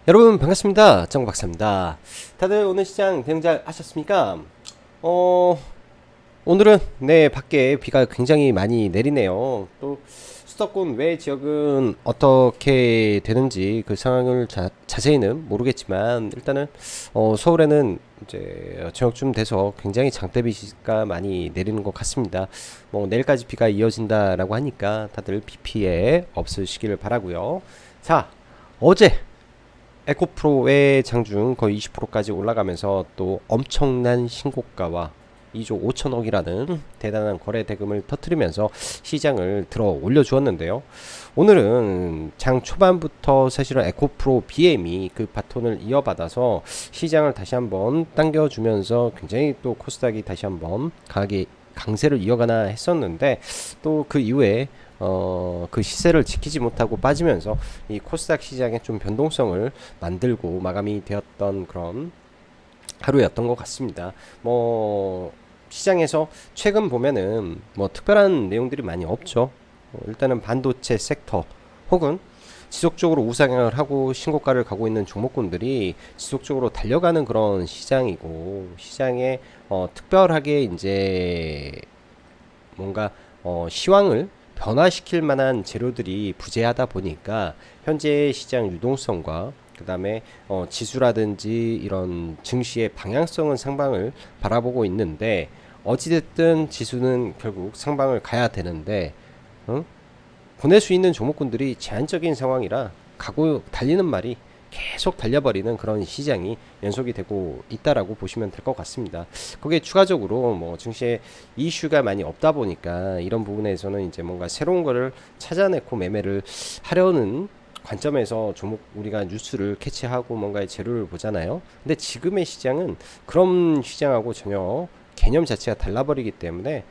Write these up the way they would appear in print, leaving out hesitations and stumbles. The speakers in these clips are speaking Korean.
여러분 반갑습니다. 정박사입니다. 다들 오늘 시장 대응 잘 하셨습니까? 어, 오늘은 밖에 비가 굉장히 많이 내리네요. 또 수도권 외 지역은 어떻게 되는지 그 상황을 자세히는 모르겠지만 일단은 서울에는 이제 저녁쯤 돼서 굉장히 장대비가 많이 내리는 것 같습니다. 뭐 내일까지 비가 이어진다라고 하니까 다들 비 피해 없으시기를 바라고요. 자, 어제 에코프로의 장중 거의 20%까지 올라가면서 또 엄청난 신고가와 2조 5천억이라는 대단한 거래 대금을 터뜨리면서 시장을 들어 올려주었는데요. 오늘은 장 초반부터 사실은 에코프로 BM이 그 바톤을 이어받아서 시장을 다시 한번 당겨주면서 굉장히 또 코스닥이 다시 한번 강하게 강세를 이어가나 했었는데 또 그 이후에 그 시세를 지키지 못하고 빠지면서 이 코스닥 시장의 좀 변동성을 만들고 마감이 되었던 그런 하루였던 것 같습니다. 뭐 시장에서 최근 보면은 뭐 특별한 내용들이 많이 없죠. 일단은 반도체 섹터 혹은 지속적으로 우상향을 하고 신고가를 가고 있는 종목군들이 지속적으로 달려가는 그런 시장이고 시장에 특별하게 이제 뭔가 시황을 변화시킬 만한 재료들이 부재하다 보니까 현재 시장 유동성과 그 다음에 지수라든지 이런 증시의 방향성은 상방을 바라보고 있는데 어찌됐든 지수는 결국 상방을 가야 되는데 어? 보낼 수 있는 종목군들이 제한적인 상황이라 가고 달리는 말이 계속 달려버리는 그런 시장이 연속이 되고 있다라고 보시면 될 것 같습니다. 거기에 추가적으로 뭐 증시에 이슈가 많이 없다 보니까 이런 부분에서는 이제 뭔가 새로운 거를 찾아내고 매매를 하려는 관점에서 종목 우리가 뉴스를 캐치하고 뭔가의 재료를 보잖아요. 근데 지금의 시장은 그런 시장하고 전혀 개념 자체가 달라버리기 때문에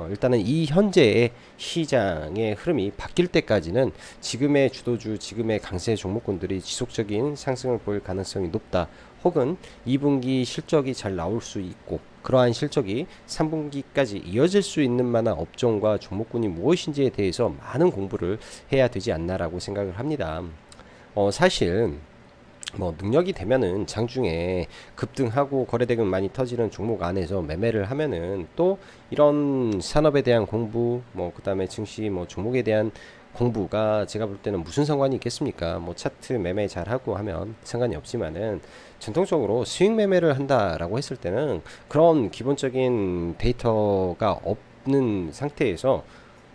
일단은 이 현재의 시장의 흐름이 바뀔 때까지는 지금의 주도주, 지금의 강세 종목군들이 지속적인 상승을 보일 가능성이 높다. 혹은 2분기 실적이 잘 나올 수 있고 그러한 실적이 3분기까지 이어질 수 있는 만한 업종과 종목군이 무엇인지에 대해서 많은 공부를 해야 되지 않나라고 생각을 합니다. 사실 뭐 능력이 되면은 장중에 급등하고 거래대금 많이 터지는 종목 안에서 매매를 하면은 또 이런 산업에 대한 공부 뭐 그다음에 증시 뭐 종목에 대한 공부가 제가 볼 때는 무슨 상관이 있겠습니까? 뭐 차트 매매 잘하고 하면 상관이 없지만은 전통적으로 수익 매매를 한다라고 했을 때는 그런 기본적인 데이터가 없는 상태에서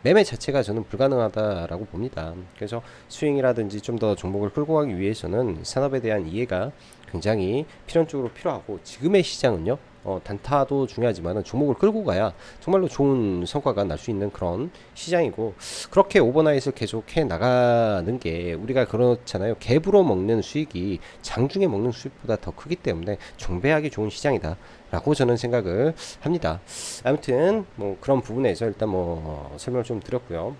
매매 자체가 저는 불가능하다라고 봅니다. 그래서 스윙이라든지 좀 더 종목을 끌고 가기 위해서는 산업에 대한 이해가 굉장히 필연적으로 필요하고 지금의 시장은요. 단타도 중요하지만 종목을 끌고 가야 정말로 좋은 성과가 날 수 있는 그런 시장이고 그렇게 오버나잇을 계속 해 나가는 게 우리가 그렇잖아요. 갭으로 먹는 수익이 장중에 먹는 수익보다 더 크기 때문에 종배하기 좋은 시장이다. 라고 저는 생각을 합니다. 아무튼 뭐 그런 부분에서 일단 뭐 설명을 좀 드렸고요.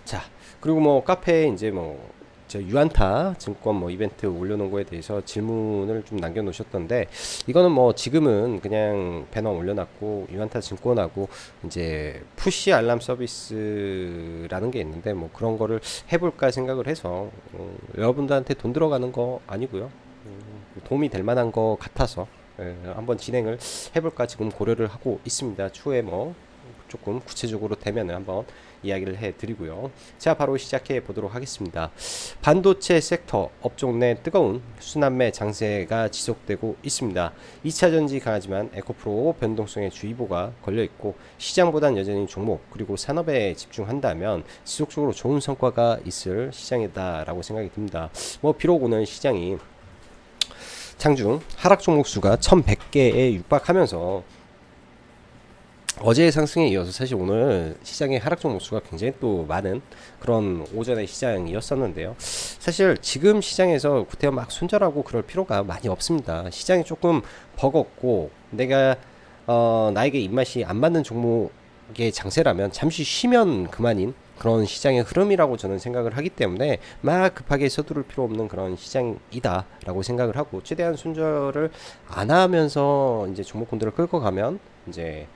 자, 그리고 뭐 카페에 이제 뭐 저 유안타 증권 뭐 이벤트 올려놓은 거에 대해서 질문을 좀 남겨놓으셨던데 이거는 뭐 지금은 그냥 배너 올려놨고 유안타 증권하고 이제 푸시 알람 서비스라는 게 있는데 뭐 그런 거를 해볼까 생각을 해서 여러분들한테 돈 들어가는 거 아니고요. 도움이 될 만한 거 같아서 한번 진행을 해볼까 지금 고려를 하고 있습니다. 추후에 뭐 조금 구체적으로 되면 한번 이야기를 해드리고요. 자, 바로 시작해 보도록 하겠습니다. 반도체 섹터 업종 내 뜨거운 순환매 장세가 지속되고 있습니다. 2차 전지 강하지만 에코프로 변동성의 주의보가 걸려 있고 시장보단 여전히 종목 그리고 산업에 집중한다면 지속적으로 좋은 성과가 있을 시장이다라고 생각이 듭니다. 뭐 비록 오늘 시장이 장중 하락 종목 수가 1100개에 육박하면서 어제의 상승에 이어서 사실 오늘 시장의 하락 종목 수가 굉장히 또 많은 그런 오전의 시장이었었는데요. 사실 지금 시장에서 구태여 막 손절하고 그럴 필요가 많이 없습니다. 시장이 조금 버겁고 내가 나에게 입맛이 안 맞는 종목의 장세라면 잠시 쉬면 그만인 그런 시장의 흐름이라고 저는 생각을 하기 때문에 막 급하게 서두를 필요 없는 그런 시장이다라고 생각을 하고 최대한 손절을 안 하면서 이제 종목군들을 끌고 가면 이제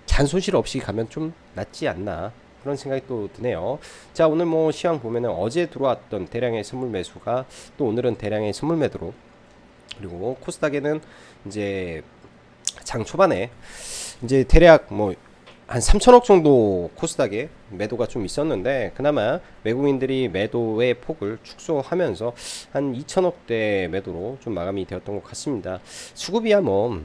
잔손실 없이 가면 좀 낫지 않나 그런 생각이 또 드네요. 자, 오늘 뭐 시황 보면은 어제 들어왔던 대량의 선물 매수가 또 오늘은 대량의 선물 매도로, 그리고 코스닥에는 이제 장 초반에 이제 대략 뭐 한 3천억 정도 코스닥에 매도가 좀 있었는데, 그나마 외국인들이 매도의 폭을 축소하면서 한 2천억대 매도로 좀 마감이 되었던 것 같습니다. 수급이야 뭐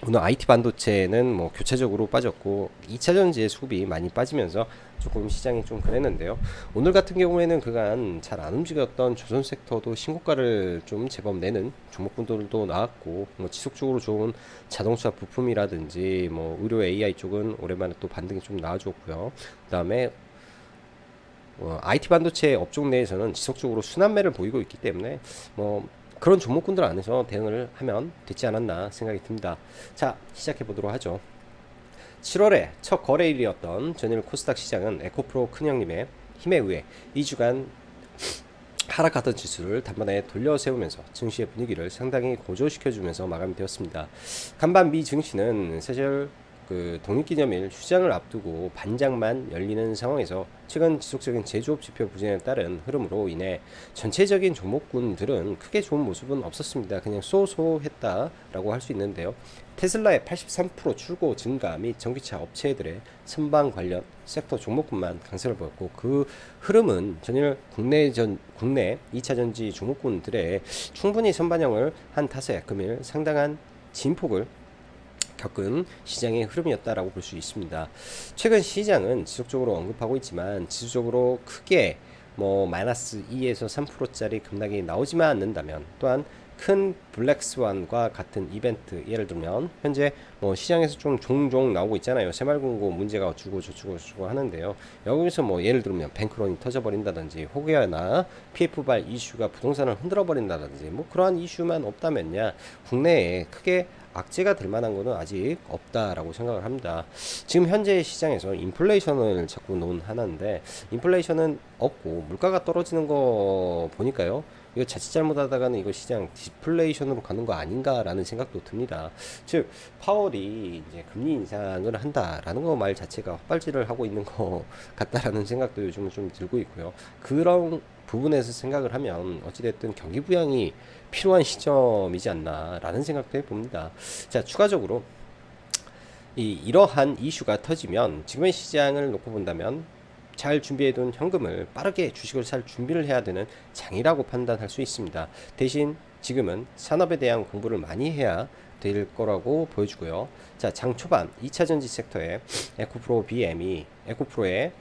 오늘 IT 반도체는 뭐 교차적으로 빠졌고 2차 전지의 수급이 많이 빠지면서 조금 시장이 좀 그랬는데요. 오늘 같은 경우에는 그간 잘 안 움직였던 조선 섹터도 신고가를 좀 제법 내는 종목군들도 나왔고, 뭐 지속적으로 좋은 자동차 부품이라든지 뭐 의료 AI 쪽은 오랜만에 또 반등이 좀 나와줬고요. 그다음에 IT 반도체 업종 내에서는 지속적으로 순환매를 보이고 있기 때문에 뭐 그런 종목군들 안에서 대응을 하면 되지 않았나 생각이 듭니다. 자, 시작해 보도록 하죠. 7월에 첫 거래일이었던 전일 코스닥 시장은 에코프로 큰형님의 힘에 의해 2주간 하락하던 지수를 단번에 돌려세우면서 증시의 분위기를 상당히 고조시켜주면서 마감이 되었습니다. 간밤 미 증시는 사실 독립기념일 휴장을 앞두고 반장만 열리는 상황에서 최근 지속적인 제조업 지표 부진에 따른 흐름으로 인해 전체적인 종목군들은 크게 좋은 모습은 없었습니다. 그냥 쏘쏘했다라고 할 수 있는데요. 테슬라의 83% 출고 증가 및 전기차 업체들의 선방 관련 섹터 종목군만 강세를 보였고, 그 흐름은 전일 국내 2차 전지 종목군들의 충분히 선반영을 한 탓에 금일 상당한 진폭을 겪은 시장의 흐름이었다라고 볼 수 있습니다. 최근 시장은 지속적으로 언급하고 있지만 지수적으로 크게 뭐 마이너스 2에서 3%짜리 급락이 나오지만 않는다면, 또한 큰 블랙스완과 같은 이벤트, 예를 들면 현재 뭐 시장에서 좀 종종 나오고 있잖아요. 새마을금고 문제가 어쩌고 저쩌고 하는데요. 여기서 뭐 예를 들면 뱅크런이 터져버린다든지 혹여나 PF발 이슈가 부동산을 흔들어 버린다든지 뭐 그러한 이슈만 없다면야 국내에 크게 악재가 될 만한 거는 아직 없다라고 생각을 합니다. 지금 현재 시장에서 인플레이션을 자꾸 논하는데, 인플레이션은 없고 물가가 떨어지는 거 보니까요, 이거 자칫 잘못하다가는 이거 시장 디플레이션으로 가는 거 아닌가라는 생각도 듭니다. 즉 파월이 이제 금리 인상을 한다라는 거 말 자체가 헛발질을 하고 있는 것 같다라는 생각도 요즘은 좀 들고 있고요. 그런 부분에서 생각을 하면 어찌됐든 경기 부양이 필요한 시점이지 않나라는 생각도 해봅니다. 자, 추가적으로 이러한 이슈가 터지면 지금의 시장을 놓고 본다면 잘 준비해둔 현금을 빠르게 주식을 살 준비를 해야 되는 장이라고 판단할 수 있습니다. 대신 지금은 산업에 대한 공부를 많이 해야 될 거라고 보여주고요. 자, 장 초반 2차 전지 섹터의 에코프로 BM이 에코프로의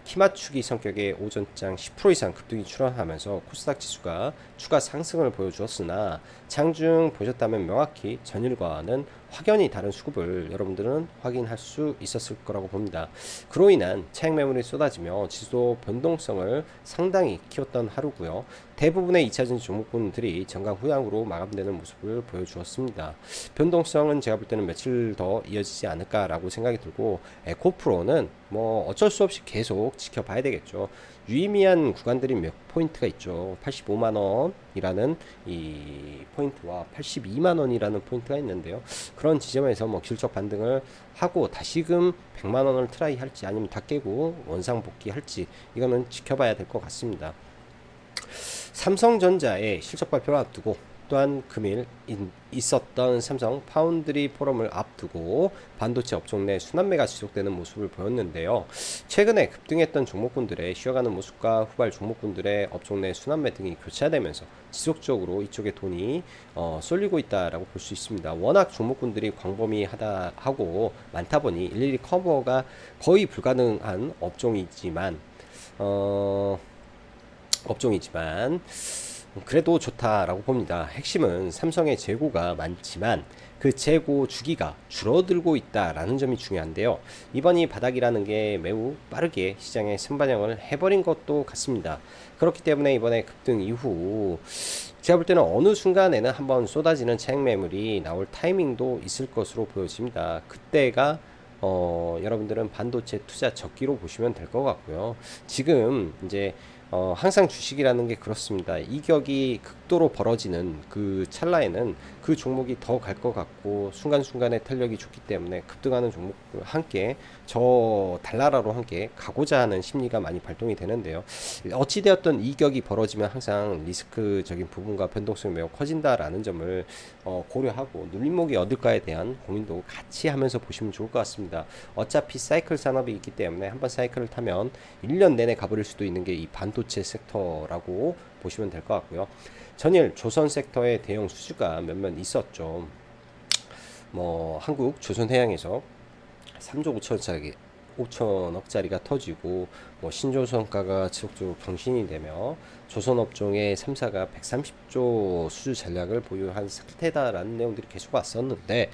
키맞추기 성격의 오전장 10% 이상 급등이 출현하면서 코스닥 지수가 추가 상승을 보여주었으나, 장중 보셨다면 명확히 전일과는 확연히 다른 수급을 여러분들은 확인할 수 있었을 거라고 봅니다. 그로 인한 차익 매물이 쏟아지며 지수 변동성을 상당히 키웠던 하루고요. 대부분의 2차전지 종목군들이 정강 후양으로 마감되는 모습을 보여주었습니다. 변동성은 제가 볼 때는 며칠 더 이어지지 않을까라고 생각이 들고, 에코프로는 뭐 어쩔 수 없이 계속 지켜봐야 되겠죠. 유의미한 구간들이 몇 포인트가 있죠. 85만원이라는 이 포인트와 82만원이라는 포인트가 있는데요. 그런 지점에서 뭐 실적 반등을 하고 다시금 100만원을 트라이 할지 아니면 다 깨고 원상 복귀할지, 이거는 지켜봐야 될 것 같습니다. 삼성전자의 실적 발표를 앞두고, 또한 금일 있었던 삼성 파운드리 포럼을 앞두고 반도체 업종 내 순환매가 지속되는 모습을 보였는데요. 최근에 급등했던 종목군들의 쉬어가는 모습과 후발 종목군들의 업종 내 순환매 등이 교차되면서 지속적으로 이쪽에 돈이 쏠리고 있다라고 볼 수 있습니다. 워낙 종목군들이 광범위하고 많다 보니 일일이 커버가 거의 불가능한 업종이지만 그래도 좋다라고 봅니다. 핵심은 삼성의 재고가 많지만 그 재고 주기가 줄어들고 있다라는 점이 중요한데요. 이번이 바닥이라는 게 매우 빠르게 시장에 선반영을 해버린 것도 같습니다. 그렇기 때문에 이번에 급등 이후 제가 볼 때는 어느 순간에는 한번 쏟아지는 차익 매물이 나올 타이밍도 있을 것으로 보여집니다. 그때가 여러분들은 반도체 투자 적기로 보시면 될 것 같고요. 지금 이제 항상 주식이라는 게 그렇습니다. 이격이 극도로 벌어지는 그 찰나에는 그 종목이 더 갈 것 같고 순간순간의 탄력이 좋기 때문에 급등하는 종목과 함께 저 달나라로 함께 가고자 하는 심리가 많이 발동이 되는데요. 어찌되었든 이격이 벌어지면 항상 리스크적인 부분과 변동성이 매우 커진다라는 점을 고려하고 눌림목이 어딜까에 대한 고민도 같이 하면서 보시면 좋을 것 같습니다. 어차피 사이클 산업이 있기 때문에 한번 사이클을 타면 1년 내내 가버릴 수도 있는 게 이 반도체 섹터라고 보시면 될 것 같고요. 전일 조선 섹터의 대형 수주가 몇몇 있었죠. 뭐 한국 조선해양에서 3조 5천짜리 5천억짜리가 터지고 뭐 신조선가가 지속적으로 경신이 되며 조선업종의 3사가 130조 수주 전략을 보유한 상태다라는 내용들이 계속 왔었는데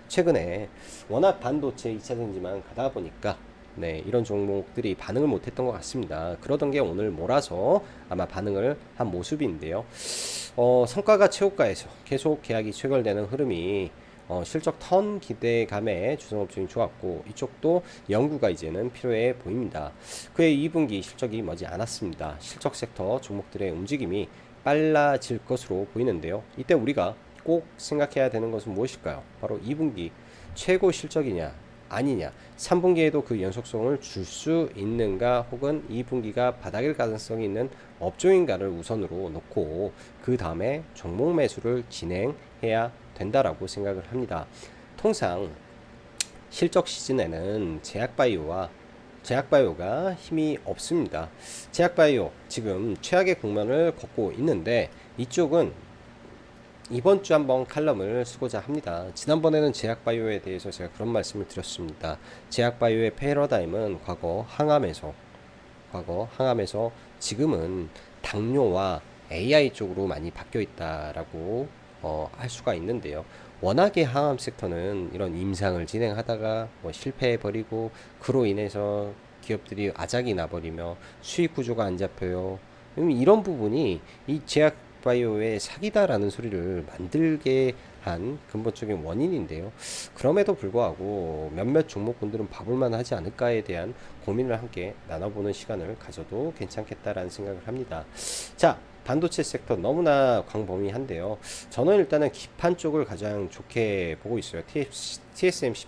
최근에 워낙 반도체 2차 전지만 가다 보니까 네, 이런 종목들이 반응을 못했던 것 같습니다. 그러던 게 오늘 몰아서 아마 반응을 한 모습인데요. 성과가 최고가에서 계속 계약이 체결되는 흐름이 실적 턴 기대감에 주성업종이 좋았고 이쪽도 연구가 이제는 필요해 보입니다. 그의 2분기 실적이 머지 않았습니다. 실적 섹터 종목들의 움직임이 빨라질 것으로 보이는데요. 이때 우리가 꼭 생각해야 되는 것은 무엇일까요? 바로 2분기 최고 실적이냐 아니냐, 3분기에도 그 연속성을 줄 수 있는가, 혹은 2분기가 바닥일 가능성이 있는 업종인가를 우선으로 놓고 그 다음에 종목 매수를 진행해야 된다라고 생각을 합니다. 통상 실적 시즌에는 제약바이오가 힘이 없습니다. 제약바이오 지금 최악의 국면을 걷고 있는데 이쪽은 이번 주 한번 칼럼을 쓰고자 합니다. 지난번에는 제약바이오에 대해서 제가 그런 말씀을 드렸습니다. 제약바이오의 패러다임은 과거 항암에서 지금은 당뇨와 AI 쪽으로 많이 바뀌어 있다라고 할 수가 있는데요. 워낙에 항암 섹터는 이런 임상을 진행하다가 뭐 실패해버리고 그로 인해서 기업들이 아작이 나버리며 수익 구조가 안 잡혀요. 이런 부분이 이 제약 바이오의 사기다라는 소리를 만들게 한 근본적인 원인인데요. 그럼에도 불구하고 몇몇 종목군들은 봐볼만 하지 않을까에 대한 고민을 함께 나눠보는 시간을 가져도 괜찮겠다라는 생각을 합니다. 자, 반도체 섹터 너무나 광범위한데요. 저는 일단은 기판 쪽을 가장 좋게 보고 있어요. TSMC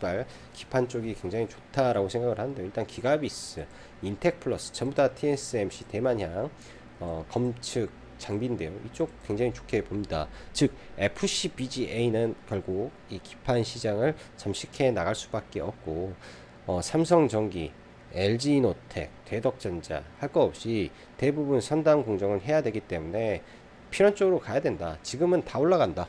기판 쪽이 굉장히 좋다라고 생각을 하는데 일단 기가비스, 인텍플러스 전부 다 TSMC 대만향 검측 장비인데요. 이쪽 굉장히 좋게 봅니다. 즉 FCBGA는 결국 이 기판 시장을 잠식해 나갈 수밖에 없고 삼성전기, LG이노텍, 대덕전자 할 거 없이 대부분 선단 공정을 해야 되기 때문에 필연적으로 가야 된다. 지금은 다 올라간다.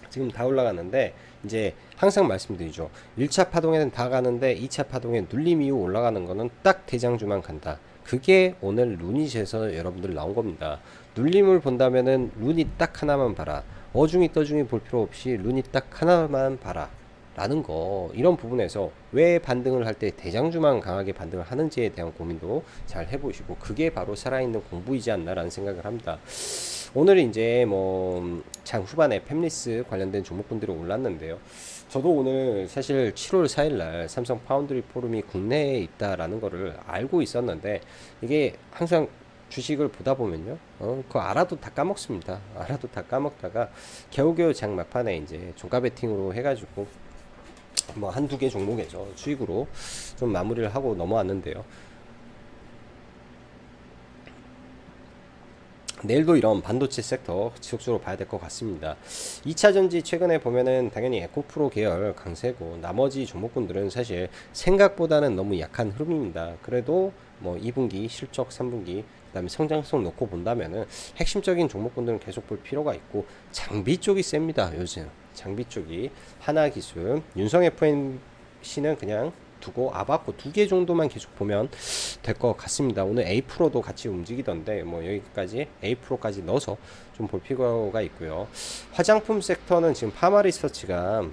지금 다 올라가는데 이제 항상 말씀드리죠. 1차 파동에는 다 가는데 2차 파동에 눌림 이후 올라가는 거는 딱 대장주만 간다. 그게 오늘 루닛에서 여러분들 나온 겁니다. 눌림을 본다면은 루닛 딱 하나만 봐라. 어중이 떠중이 볼 필요 없이 루닛 딱 하나만 봐라. 라는 거, 이런 부분에서 왜 반등을 할 때 대장주만 강하게 반등을 하는지에 대한 고민도 잘 해보시고, 그게 바로 살아있는 공부이지 않나라는 생각을 합니다. 오늘 이제 뭐 장 후반에 팹리스 관련된 종목군들이 올랐는데요. 저도 오늘 사실 7월 4일날 삼성 파운드리 포럼이 국내에 있다라는 거를 알고 있었는데, 이게 항상 주식을 보다 보면요, 그거 알아도 다 까먹습니다. 알아도 다 까먹다가 겨우겨우 장 막판에 이제 종가 베팅으로 해가지고 뭐 한두 개 종목에서 수익으로 좀 마무리를 하고 넘어왔는데요. 내일도 이런 반도체 섹터 지속적으로 봐야 될 것 같습니다. 2차 전지 최근에 보면은 당연히 에코프로 계열 강세고, 나머지 종목군들은 사실 생각보다는 너무 약한 흐름입니다. 그래도 뭐 2분기 실적, 3분기 그다음에 성장성 놓고 본다면은 핵심적인 종목군들은 계속 볼 필요가 있고, 장비 쪽이 셉니다. 요즘 장비 쪽이 하나기술, 윤성 FMC는 그냥 두고 아바코 두 개 정도만 계속 보면 될 것 같습니다. 오늘 A 프로도 같이 움직이던데 뭐 여기까지 A 프로까지 넣어서 좀 볼 필요가 있고요. 화장품 섹터는 지금 파마리서치가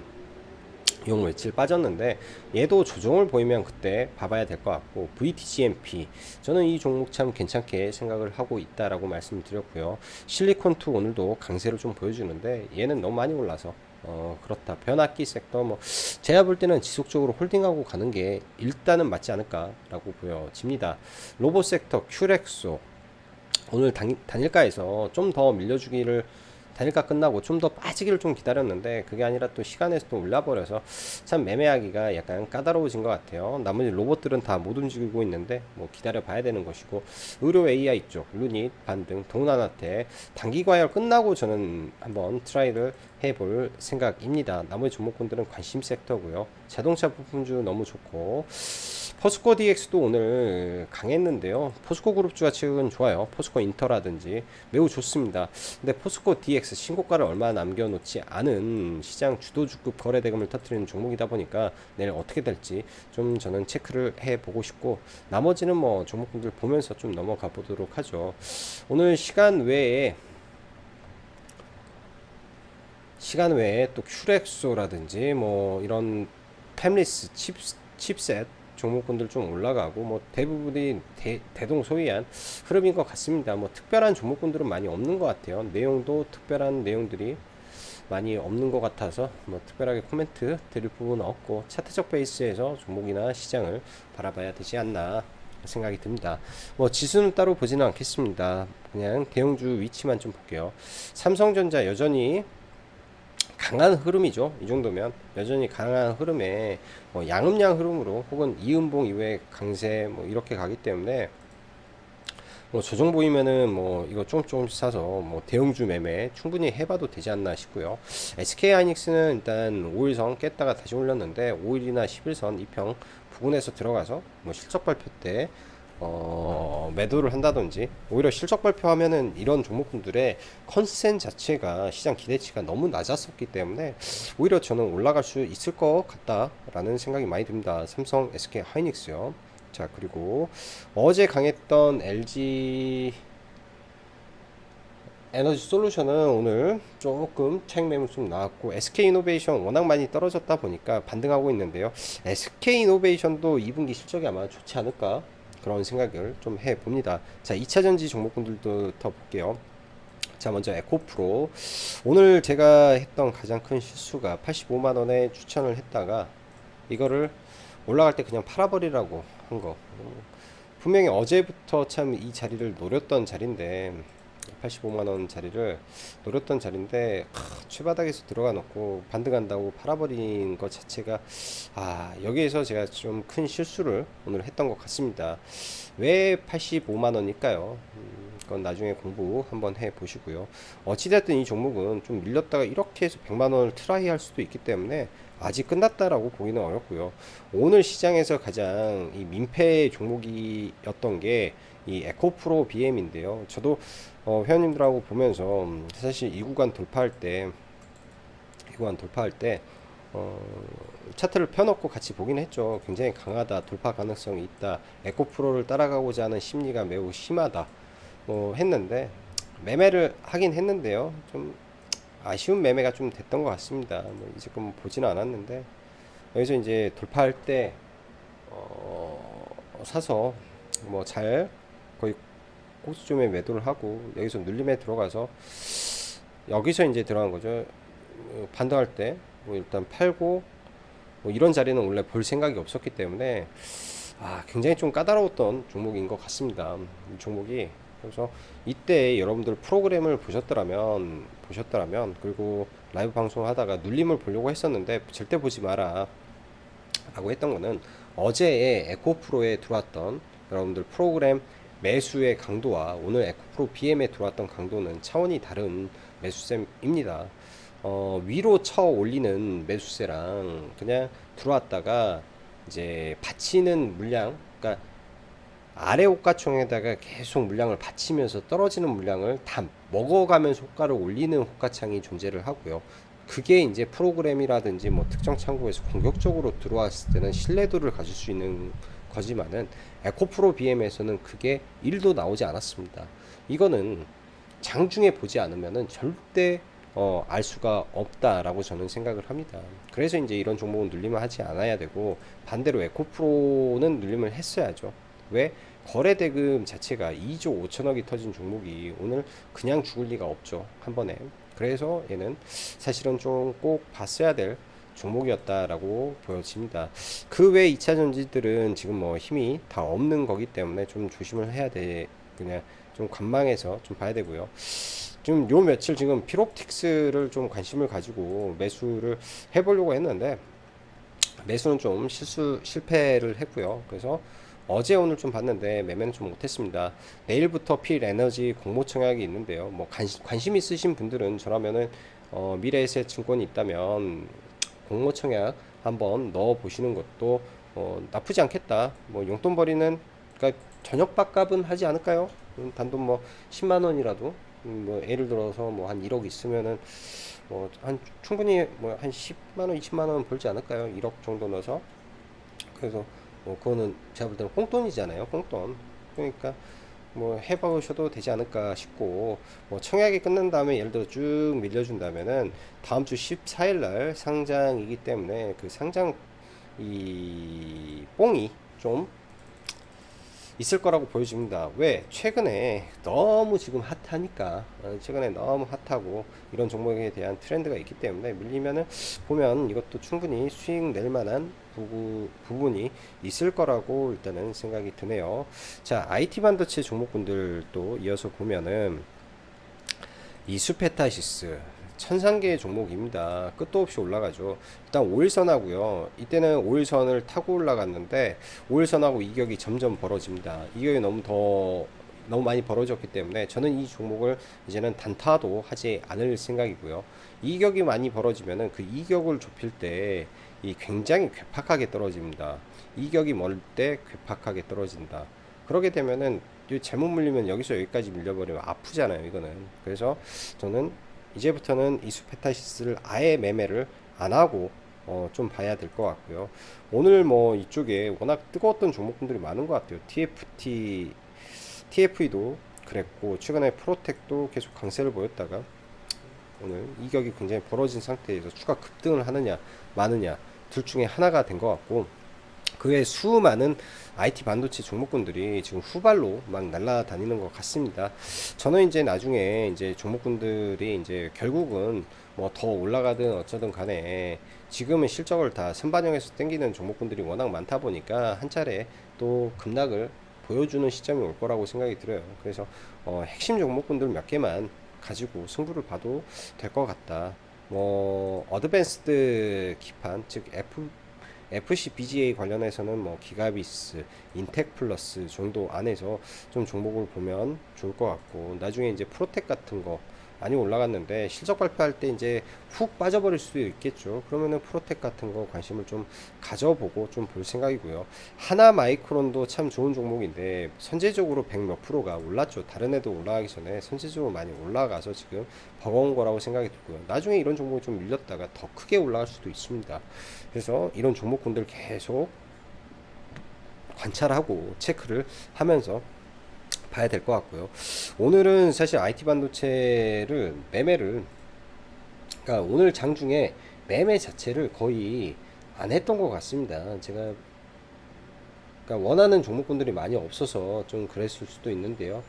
용 며칠 빠졌는데 얘도 조정을 보이면 그때 봐봐야 될 것 같고, VTGMP 저는 이 종목 참 괜찮게 생각을 하고 있다라고 말씀을 드렸고요. 실리콘2 오늘도 강세를 좀 보여주는데 얘는 너무 많이 올라서 그렇다. 변압기 섹터 뭐 제가 볼 때는 지속적으로 홀딩하고 가는 게 일단은 맞지 않을까라고 보여집니다. 로봇 섹터 큐렉소 오늘 단일가에서 좀 더 밀려주기를, 단일가 끝나고 좀 더 빠지기를 좀 기다렸는데 그게 아니라 또 시간에서 또 올라버려서 참 매매하기가 약간 까다로워진 것 같아요. 나머지 로봇들은 다 못 움직이고 있는데 뭐 기다려 봐야 되는 것이고, 의료 AI 쪽 루닛 반등 동나나테 단기 과열 끝나고 저는 한번 트라이를 해볼 생각입니다. 나머지 종목군들은 관심 섹터고요. 자동차 부품주 너무 좋고, 포스코 DX도 오늘 강했는데요. 포스코 그룹주가 최근 좋아요. 포스코 인터라든지 매우 좋습니다. 근데 포스코 DX 신고가를 얼마 남겨놓지 않은 시장 주도주급 거래대금을 터뜨리는 종목이다 보니까 내일 어떻게 될지 좀 저는 체크를 해보고 싶고, 나머지는 뭐 종목분들 보면서 좀 넘어가 보도록 하죠. 오늘 시간 외에 또 큐렉소라든지 뭐 이런 팹리스 칩셋 종목군들 좀 올라가고, 뭐 대부분이 대동소이한 흐름인 것 같습니다. 뭐 특별한 종목군들은 많이 없는 것 같아요. 내용도 특별한 내용들이 많이 없는 것 같아서 뭐 특별하게 코멘트 드릴 부분은 없고, 차트적 베이스에서 종목이나 시장을 바라봐야 되지 않나 생각이 듭니다. 뭐 지수는 따로 보지는 않겠습니다. 그냥 대형주 위치만 좀 볼게요. 삼성전자 여전히 강한 흐름이죠. 이 정도면 여전히 강한 흐름에 뭐 양음양 흐름으로 혹은 이음봉 이후에 강세 뭐 이렇게 가기 때문에, 뭐 조정 보이면은 뭐 이거 조금씩 사서 뭐 대형주 매매 충분히 해봐도 되지 않나 싶고요. SK 하이닉스는 일단 5일선 깼다가 다시 올렸는데 5일이나 10일선 이평 부근에서 들어가서 뭐 실적 발표 때 매도를 한다든지, 오히려 실적 발표하면은 이런 종목군들의 컨센 자체가 시장 기대치가 너무 낮았었기 때문에 오히려 저는 올라갈 수 있을 것 같다라는 생각이 많이 듭니다. 삼성, SK 하이닉스요. 자, 그리고 어제 강했던 LG 에너지 솔루션은 오늘 조금 차익 매물 좀 나왔고, SK이노베이션 워낙 많이 떨어졌다 보니까 반등하고 있는데요. SK이노베이션도 2분기 실적이 아마 좋지 않을까 그런 생각을 좀 해봅니다. 자, 2차전지 종목군들도 더 볼게요. 자, 먼저 에코프로. 오늘 제가 했던 가장 큰 실수가 85만원에 추천을 했다가 이거를 올라갈 때 그냥 팔아버리라고 한 거. 분명히 어제부터 참 이 자리를 노렸던 자리인데, 85만원 자리를 노렸던 자리인데 최바닥에서 들어가 놓고 반등한다고 팔아버린 것 자체가, 여기에서 제가 좀 큰 실수를 오늘 했던 것 같습니다. 왜 85만원일까요? 그건 나중에 공부 한번 해 보시고요. 어찌됐든 이 종목은 좀 밀렸다가 이렇게 해서 100만원을 트라이 할 수도 있기 때문에 아직 끝났다라고 보기는 어렵고요. 오늘 시장에서 가장 이 민폐 종목이었던 게 이 에코프로 BM인데요. 저도 회원님들하고 보면서 사실 이 구간 돌파할 때 차트를 펴놓고 같이 보긴 했죠. 굉장히 강하다, 돌파 가능성이 있다, 에코프로를 따라가고자 하는 심리가 매우 심하다 했는데, 매매를 하긴 했는데요. 좀 아쉬운 매매가 좀 됐던 것 같습니다. 이제금 보지는 않았는데, 여기서 이제 돌파할 때 사서 잘 거의 고수점에 매도를 하고, 여기서 눌림에 들어가서 여기서 이제 들어간 거죠. 반등할 때 일단 팔고, 이런 자리는 원래 볼 생각이 없었기 때문에 굉장히 좀 까다로웠던 종목인 것 같습니다. 이 종목이. 그래서 이때 여러분들 프로그램을 보셨더라면, 그리고 라이브 방송하다가 눌림을 보려고 했었는데 절대 보지 마라 라고 했던 거는, 어제의 에코프로에 들어왔던 여러분들 프로그램 매수의 강도와 오늘 에코프로 BM에 들어왔던 강도는 차원이 다른 매수세입니다. 위로 쳐 올리는 매수세랑 그냥 들어왔다가 이제 받치는 물량, 그러니까 아래 호가창에다가 계속 물량을 받치면서 떨어지는 물량을 다 먹어가면서 호가를 올리는 호가창이 존재를 하고요. 그게 이제 프로그램이라든지 뭐 특정 창구에서 공격적으로 들어왔을 때는 신뢰도를 가질 수 있는 거지만은, 에코프로 BM에서는 그게 1도 나오지 않았습니다. 이거는 장중에 보지 않으면은 절대 알 수가 없다라고 저는 생각을 합니다. 그래서 이제 이런 종목은 눌림을 하지 않아야 되고, 반대로 에코프로는 눌림을 했어야죠. 왜? 거래 대금 자체가 2조 5천억이 터진 종목이 오늘 그냥 죽을 리가 없죠, 한 번에. 그래서 얘는 사실은 좀 꼭 봤어야 될 종목이었다라고 보여집니다. 그 외 2차 전지들은 지금 뭐 힘이 다 없는 거기 때문에 좀 조심을 해야 돼. 그냥 좀 관망해서 좀 봐야 되고요. 지금 요 며칠 지금 필옵틱스를 좀 관심을 가지고 매수를 해보려고 했는데 매수는 좀 실패를 했고요. 그래서 어제 오늘 좀 봤는데 매매는 좀 못했습니다. 내일부터 필 에너지 공모 청약이 있는데요. 뭐 관심 있으신 분들은 저라면은 미래에셋 증권이 있다면 공모 청약 한번 넣어 보시는 것도 나쁘지 않겠다. 뭐 용돈벌이는 그러니까 저녁 밥값은 하지 않을까요? 단돈 뭐 10만 원이라도 뭐 예를 들어서 뭐 한 1억 있으면은 뭐 한 충분히 뭐 한 10만 원, 20만 원 벌지 않을까요? 1억 정도 넣어서. 그래서 뭐 그거는 제가 볼 때는 꽁돈이잖아요. 꽁돈. 그러니까 뭐 해보셔도 되지 않을까 싶고, 뭐 청약이 끝난 다음에 예를 들어 쭉 밀려준다면은 다음 주 14일 날 상장이기 때문에 그 상장 이 뽕이 좀 있을 거라고 보여집니다. 왜? 최근에 너무 지금 핫하니까, 최근에 너무 핫하고 이런 종목에 대한 트렌드가 있기 때문에 밀리면은 보면 이것도 충분히 수익 낼 만한 부분이 있을 거라고 일단은 생각이 드네요. 자, IT 반도체 종목군들도 이어서 보면은 이수페타시스 천상계의 종목입니다. 끝도 없이 올라가죠. 일단 5일선하고요. 이때는 5일선을 타고 올라갔는데 5일선하고 이격이 점점 벌어집니다. 이격이 너무 많이 벌어졌기 때문에 저는 이 종목을 이제는 단타도 하지 않을 생각이고요. 이격이 많이 벌어지면은 그 이격을 좁힐 때 이 굉장히 괴팍하게 떨어집니다. 이격이 멀 때 괴팍하게 떨어진다. 그러게 되면은 잘못 물리면 여기서 여기까지 밀려버리면 아프잖아요, 이거는. 그래서 저는 이제부터는 이수페타시스를 아예 매매를 안 하고 좀 봐야 될 것 같고요. 오늘 뭐 이쪽에 워낙 뜨거웠던 종목들이 많은 것 같아요. TFE도 그랬고 최근에 프로텍도 계속 강세를 보였다가 오늘 이격이 굉장히 벌어진 상태에서 추가 급등을 하느냐 마느냐 둘 중에 하나가 된 것 같고, 그 외 수많은 IT 반도체 종목군들이 지금 후발로 막 날아다니는 것 같습니다. 저는 이제 나중에 이제 종목군들이 이제 결국은 뭐 더 올라가든 어쩌든 간에 지금은 실적을 다 선반영해서 땡기는 종목군들이 워낙 많다 보니까 한 차례 또 급락을 보여주는 시점이 올 거라고 생각이 들어요. 그래서 핵심 종목군들 몇 개만 가지고 승부를 봐도 될 것 같다. 뭐 어드밴스드 기판 즉 FCBGA 관련해서는 뭐 기가비스, 인텍플러스 정도 안에서 좀 종목을 보면 좋을 것 같고, 나중에 이제 프로텍 같은 거 많이 올라갔는데 실적 발표할 때 이제 훅 빠져버릴 수도 있겠죠. 그러면은 프로텍 같은 거 관심을 좀 가져보고 좀 볼 생각이고요. 하나 마이크론도 참 좋은 종목인데 선제적으로 100 몇 프로가 올랐죠. 다른 애도 올라가기 전에 선제적으로 많이 올라가서 지금 버거운 거라고 생각이 들고요. 나중에 이런 종목이 좀 밀렸다가 더 크게 올라갈 수도 있습니다. 그래서 이런 종목군들 계속 관찰하고 체크를 하면서 봐야 될 것 같고요. 오늘은 사실 IT 반도체를 매매를, 그러니까 오늘 장중에 매매 자체를 거의 안 했던 것 같습니다. 제가 그러니까 원하는 종목군들이 많이 없어서 좀 그랬을 수도 있는데요.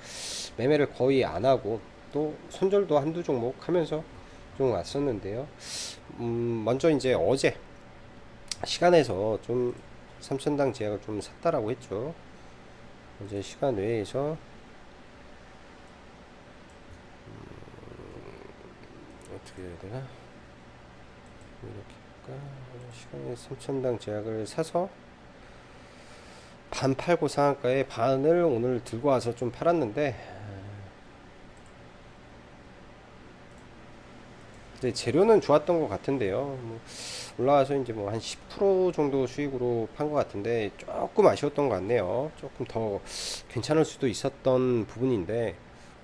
매매를 거의 안 하고 또 손절도 한두 종목 하면서 좀 왔었는데요. 먼저 이제 어제 시간에서 좀 3천당 제약을 좀 샀다라고 했죠. 어제 시간 외에서 어떻게 해야 되나? 이렇게 할까? 시간에 3천당 제약을 사서 반 팔고 상한가에 반을 오늘 들고 와서 좀 팔았는데, 이제 재료는 좋았던 것 같은데요. 뭐 올라와서 이제 뭐 한 10% 정도 수익으로 판 것 같은데 조금 아쉬웠던 것 같네요. 조금 더 괜찮을 수도 있었던 부분인데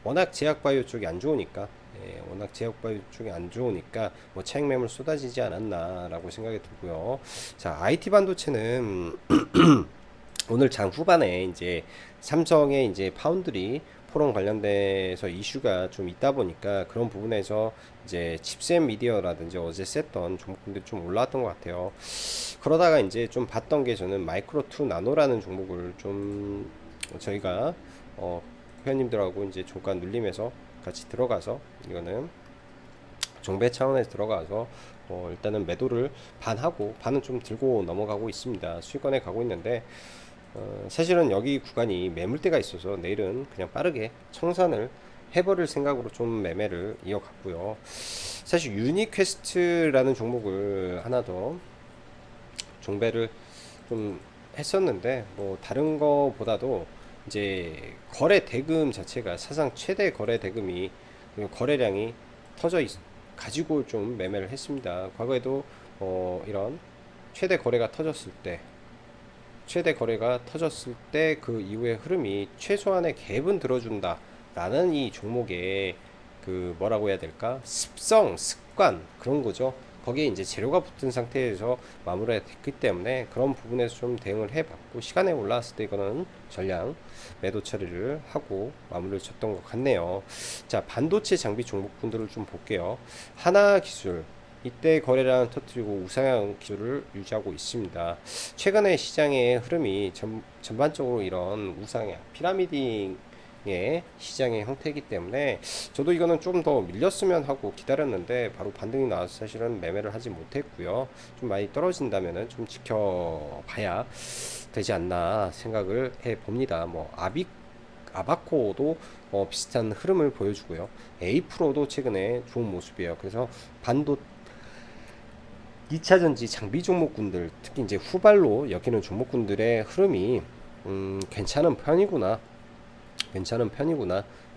워낙 제약바이오 쪽이 안 좋으니까, 워낙 제약바이오 쪽이 안 좋으니까 뭐 차익 매물 쏟아지지 않았나라고 생각이 들고요. 자, IT 반도체는 오늘 장 후반에 이제 삼성의 이제 파운드리 포럼 관련돼서 이슈가 좀 있다 보니까 그런 부분에서 이제 칩셋 미디어라든지 어제 셌던 종목들이 좀 올라왔던 것 같아요. 그러다가 이제 좀 봤던 게, 저는 마이크로 투 나노라는 종목을 좀 저희가 회원님들하고 이제 종가 눌림에서 같이 들어가서 이거는 정배 차원에서 들어가서 일단은 매도를 반 하고 반은 좀 들고 넘어가고 있습니다. 수익권에 가고 있는데 사실은 여기 구간이 매물대가 있어서 내일은 그냥 빠르게 청산을 해버릴 생각으로 좀 매매를 이어갔고요. 사실 유니퀘스트라는 종목을 하나 더 종배를 좀 했었는데 뭐 다른 거보다도 이제 거래 대금 자체가 사상 최대 거래 대금이 거래량이 가지고 좀 매매를 했습니다. 과거에도 이런 최대 거래가 터졌을 때 그 이후의 흐름이 최소한의 갭은 들어준다 라는 이 종목의 그 뭐라고 해야 될까, 습관 그런 거죠. 거기에 이제 재료가 붙은 상태에서 마무리가 됐기 때문에 그런 부분에서 좀 대응을 해봤고, 시간에 올라왔을 때 이거는 전량 매도 처리를 하고 마무리를 쳤던 것 같네요. 자, 반도체 장비 종목분들을 좀 볼게요. 하나기술 이때 거래량 터뜨리고 우상향 기조를 유지하고 있습니다. 최근에 시장의 흐름이 전반적으로 이런 우상향 피라미딩의 시장의 형태이기 때문에 저도 이거는 좀 더 밀렸으면 하고 기다렸는데 바로 반등이 나와서 사실은 매매를 하지 못했고요. 좀 많이 떨어진다면은 좀 지켜봐야 되지 않나 생각을 해 봅니다. 뭐 아바코도 비슷한 흐름을 보여주고요. 에이프로도 최근에 좋은 모습이에요. 그래서 반도 2차전지 장비 종목군들, 특히 이제 후발로 여기는 종목군들의 흐름이 괜찮은 편이구나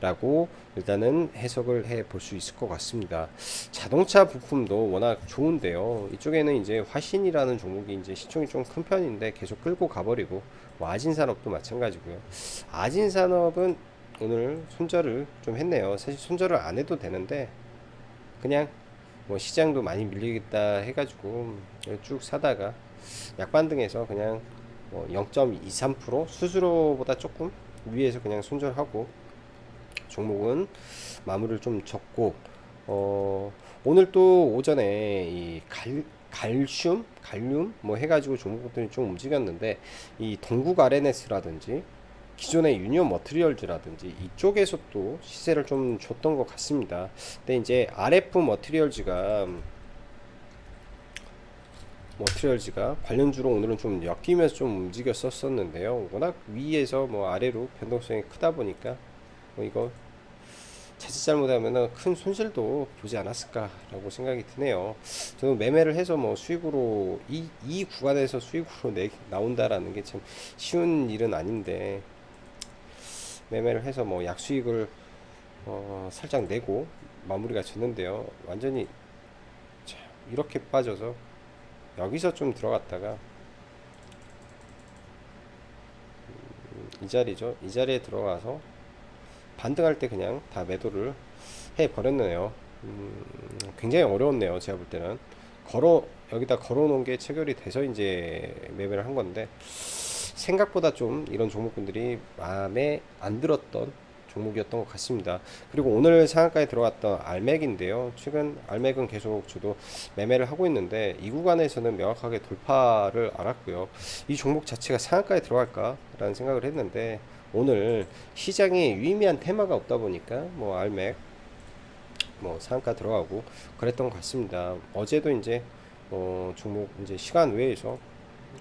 라고 일단은 해석을 해 볼 수 있을 것 같습니다. 자동차 부품도 워낙 좋은데요. 이쪽에는 이제 화신이라는 종목이 이제 시총이 좀 큰 편인데 계속 끌고 가버리고, 뭐 아진산업도 마찬가지고요. 아진산업은 오늘 손절을 좀 했네요. 사실 손절을 안 해도 되는데 그냥 뭐 시장도 많이 밀리겠다 해가지고 쭉 사다가 약반등해서 그냥 뭐 0.23% 수수료보다 조금 위에서 그냥 손절하고 종목은 마무리를 좀 졌고, 오늘 또 오전에 이 갈륨 뭐 해가지고 종목들이 좀 움직였는데, 이 동국 RNS라든지 기존의 유니온 머티리얼즈라든지 이쪽에서 또 시세를 좀 줬던 것 같습니다. 근데 이제 RF 머티리얼즈가 관련주로 오늘은 좀 엮이면서 좀 움직였었는데요. 워낙 위에서 뭐 아래로 변동성이 크다 보니까 뭐 이거 자칫 잘못하면 큰 손실도 보지 않았을까라고 생각이 드네요. 저는 매매를 해서 뭐 수익으로 이 구간에서 수익으로 나온다라는 게 참 쉬운 일은 아닌데, 매매를 해서 뭐 약수익을 살짝 내고 마무리가 졌는데요. 완전히 이렇게 빠져서 여기서 좀 들어갔다가 이 자리죠. 이 자리에 들어가서 반등할 때 그냥 다 매도를 해 버렸네요. 굉장히 어려웠네요. 제가 볼 때는 여기다 걸어 놓은 게 체결이 돼서 이제 매매를 한 건데, 생각보다 좀 이런 종목군들이 마음에 안 들었던 종목이었던 것 같습니다. 그리고 오늘 상한가에 들어갔던 알맥인데요. 최근 알맥은 계속 저도 매매를 하고 있는데 이 구간에서는 명확하게 돌파를 알았고요. 이 종목 자체가 상한가에 들어갈까 라는 생각을 했는데, 오늘 시장에 유의미한 테마가 없다 보니까 뭐 알맥 뭐 상한가 들어가고 그랬던 것 같습니다. 어제도 이제 종목 이제 시간 외에서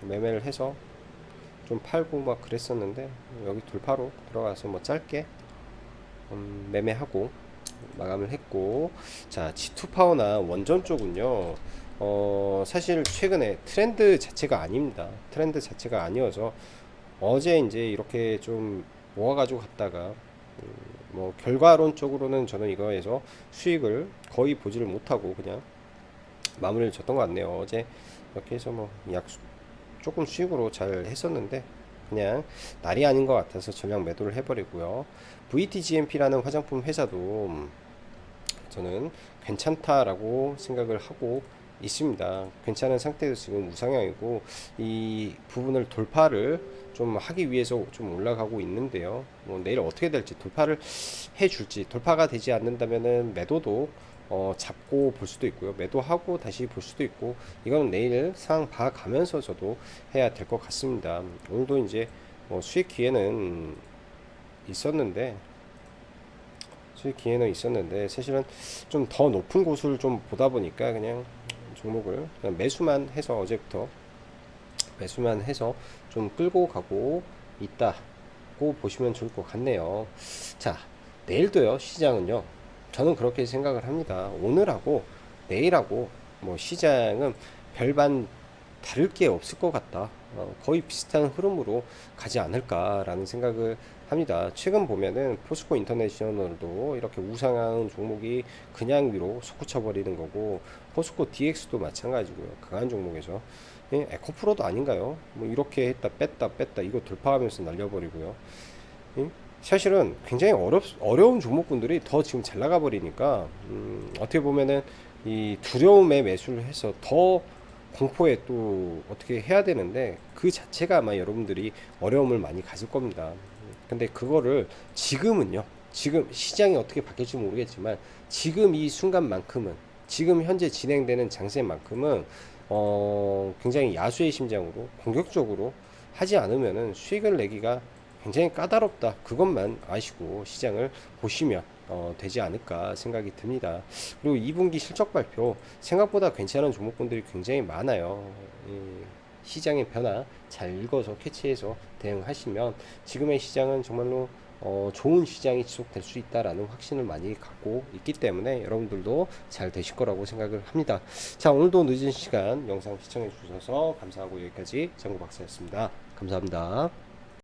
매매를 해서 좀 팔고 막 그랬었는데, 여기 돌파로 들어가서 뭐 짧게 매매하고 마감을 했고, 자, G2 파워나 원전 쪽은요, 사실 최근에 트렌드 자체가 아닙니다. 트렌드 자체가 아니어서 어제 이제 이렇게 좀 모아가지고 갔다가 뭐 결과론적으로는 저는 이거에서 수익을 거의 보지를 못하고 그냥 마무리를 졌던 것 같네요. 어제 이렇게 해서 뭐 조금 수익으로 잘 했었는데 그냥 날이 아닌 것 같아서 전량 매도를 해버리고요. VTGMP라는 화장품 회사도 저는 괜찮다라고 생각을 하고 있습니다. 괜찮은 상태에서 지금 우상향이고 이 부분을 돌파를 좀 하기 위해서 좀 올라가고 있는데요. 뭐 내일 어떻게 될지, 돌파를 해줄지, 돌파가 되지 않는다면은 매도도 잡고 볼 수도 있고요. 매도하고 다시 볼 수도 있고, 이거는 내일 상황 봐가면서 저도 해야 될 것 같습니다. 오늘도 이제 수익 기회는 있었는데 수익 기회는 있었는데 사실은 좀 더 높은 곳을 좀 보다 보니까 그냥 종목을 그냥 매수만 해서 어제부터 매수만 해서 좀 끌고 가고 있다고 보시면 좋을 것 같네요. 자, 내일도요, 시장은요. 저는 그렇게 생각을 합니다. 오늘하고 내일하고 뭐 시장은 별반 다를 게 없을 것 같다. 거의 비슷한 흐름으로 가지 않을까라는 생각을 합니다. 최근 보면은 포스코 인터내셔널도 이렇게 우상향 종목이 그냥 위로 솟구쳐 버리는 거고, 포스코 DX도 마찬가지고요. 강한 종목이죠. 예, 에코프로도 아닌가요? 뭐 이렇게 했다 뺐다 이거 돌파하면서 날려버리고요. 예? 사실은 굉장히 어려운 종목군들이 더 지금 잘 나가 버리니까 어떻게 보면은 이 두려움에 매수를 해서 더 공포에 또 어떻게 해야 되는데 그 자체가 아마 여러분들이 어려움을 많이 가질 겁니다. 근데 그거를 지금은요. 지금 시장이 어떻게 바뀔지 모르겠지만 지금 이 순간만큼은 지금 현재 진행되는 장세만큼은 굉장히 야수의 심장으로 공격적으로 하지 않으면은 수익을 내기가 굉장히 까다롭다. 그것만 아시고 시장을 보시면 되지 않을까 생각이 듭니다. 그리고 2분기 실적 발표 생각보다 괜찮은 종목군들이 굉장히 많아요. 시장의 변화 잘 읽어서 캐치해서 대응하시면 지금의 시장은 정말로 좋은 시장이 지속될 수 있다라는 확신을 많이 갖고 있기 때문에 여러분들도 잘 되실 거라고 생각을 합니다. 자, 오늘도 늦은 시간 영상 시청해 주셔서 감사하고 여기까지 장구 박사였습니다. 감사합니다.